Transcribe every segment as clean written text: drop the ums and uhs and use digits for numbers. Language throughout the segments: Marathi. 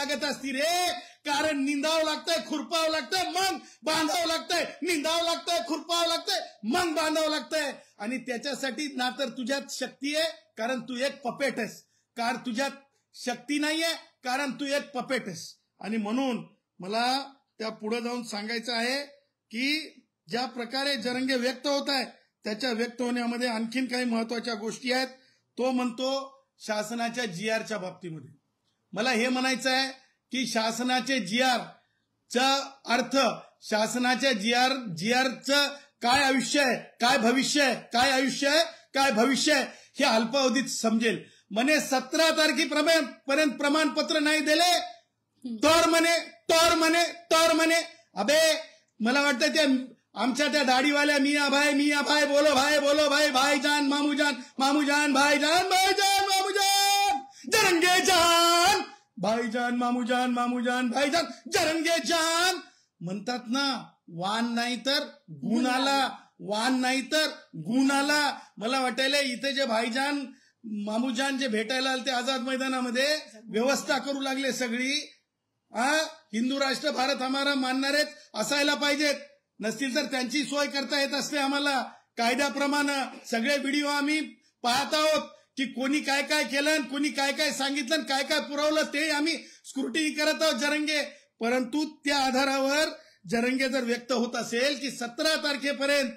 लागत असती रे, कारण निंदावं लागतंय, खुरपावं लागतंय, मग बांधावं लागतंय, निंदावं लागतंय, खुरपावं लागतंय, मग बांधावं लागतंय. आणि त्याच्यासाठी ना तर तुझ्यात शक्ती आहे, कारण तू एक पपेट आहेस, कारण तुझ्यात शक्ती नाहीये, कारण तू एक पपेट आहेस. आणि म्हणून मला त्या पुढे जाऊन सांगायचं आहे की ज्या प्रकारे जरंगे व्यक्त होत आहे त्याच्या व्यक्त होण्यामध्ये आणखीन काही महत्वाच्या गोष्टी आहेत. तो म्हणतो शासनाच्या GRच्या बाबतीमध्ये मला हे म्हणायचं आहे की शासनाचे GR चा अर्थ, शासनाच्या GRचं काय आयुष्य आहे, काय भविष्य आहे, काय आयुष्य आहे, काय भविष्य आहे हे अल्पावधीत समजेल. म्हणे 17 तारखेपर्यंत प्रमाणपत्र नाही दिले तर म्हणे अबे मला वाटतं ते आमच्या त्या दाढीवाल्या मिया भाई बोलो भाई भाईजान मामूजान भाईजान मामूजान जरंगे जान भाईजान मामूजान भाईजान जरंगे जान म्हणतात ना. वान नाही तर गुण आला, मला वाटायला इथे जे भाईजान मामूजान जे भेटायला आले ते आझाद मैदानामध्ये व्यवस्था करू लागले सगळी. हिंदू राष्ट्र भारत हमारा मानणारेच असायला पाहिजेत, नसतील तर त्यांची सोय करता येत असते आम्हाला कायद्याप्रमाणे. सगळे व्हिडिओ आम्ही पाहत आहोत की कोणी काय काय केलं, कोणी काय काय सांगितलं, काय काय पुरवलं ते आम्ही स्क्रुटिनी करत आहोत जरंगे. परंतु त्या आधारावर जरंगे जर व्यक्त होत असेल की 17 तारखेपर्यंत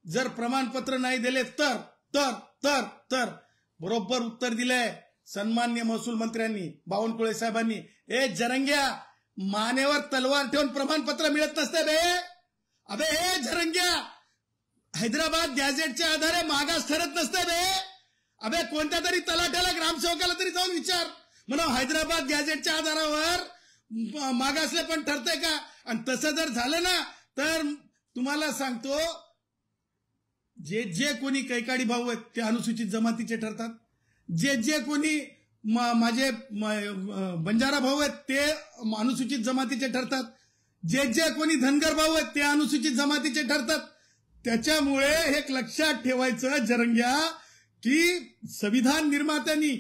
जर प्रमाणपत्र नाही दिले तर तर तर तर बरोबर उत्तर दिलंय सन्मान्य महसूल मंत्र्यांनी बावनकुळे साहेबांनी. ए जरंग्या, मानेवर तलवार ठेवून प्रमाणपत्र मिळत नसते बे. अबे हे जरंग्या, हैदराबाद गॅझेटच्या आधारे मागास ठरत नसते बे. अबे कोणत्या तरी तलाट्याला ग्रामसेवकाला तरी जाऊन विचार म्हणून हैदराबाद गॅझेटच्या आधारावर मागासले पण ठरते का. आणि तसं जर झालं ना तर तुम्हाला सांगतो जे कोणी कैकाडी भाऊ आहेत ते अनुसूचित जमातीचे ठरतात, जे कोणी माझे बंजारा भाऊ आहेत ते अनुसूचित जमातीचे ठरतात, जे कोणी धनगर भाऊ आहेत ते अनुसूचित जमातीचे ठरतात. त्याच्यामुळे एक लक्षात ठेवायचं जरंग्या की संविधान निर्मात्यांनी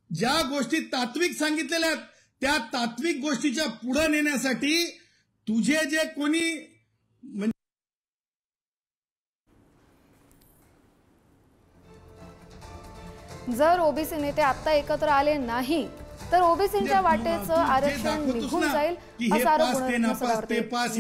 ज्या गोष्टी तात्विक सांगितलेल्या आहेत त्या तात्विक गोष्टीच्या पुढे नेण्यासाठी तुझे जे कोणी जर ओबीसी नेते आता एकत्र आले नाही तर ओबीसीच्या वाटेचं आरक्षण निघून जाईल असा आरोप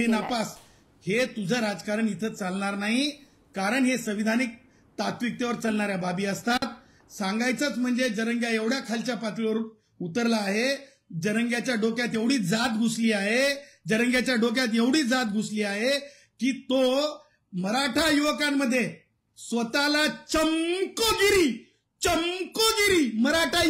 नापास. हे तुझं राजकारण इथं चालणार नाही, कारण हे संविधानिक तात्विकतेवर चालणाऱ्या बाबी असतात. सांगायचंच म्हणजे जरंग्या एवढ्या खालच्या पातळीवर उतरला आहे, जरंग्याच्या डोक्यात एवढी जात घुसली आहे की तो मराठा युवकांमध्ये चमकोगिरी मराठा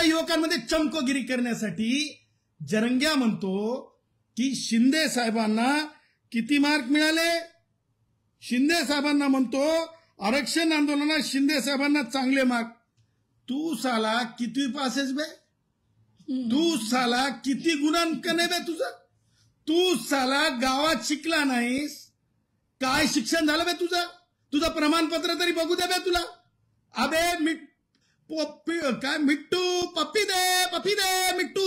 युवकांमध्ये चमकोगिरी करण्यासाठी जरंग्या म्हणतो की शिंदे साहेबांना किती मार्क मिळाले. शिंदे साहेबांना म्हणतो आरक्षण आंदोलनात शिंदे साहेबांना चांगले मार्क. तू साला किती पासेस बे, तू साला किती गुणांकन आहे बे तुझं, तू साला गावात शिकला नाहीस, काय शिक्षण झालं बे तुझं प्रमाणपत्र तरी बघू दे बे तुला. अबे काय मिट्टू पप्पी दे मिट्टू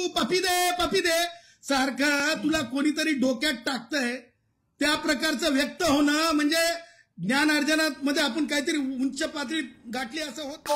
पप्पी दे सारखं तुला कोणीतरी डोक्यात टाकतंय. त्या प्रकारचं व्यक्त होणं म्हणजे ज्ञान अर्जनात मध्ये आपण काहीतरी उंच पातळी गाठली असं होत.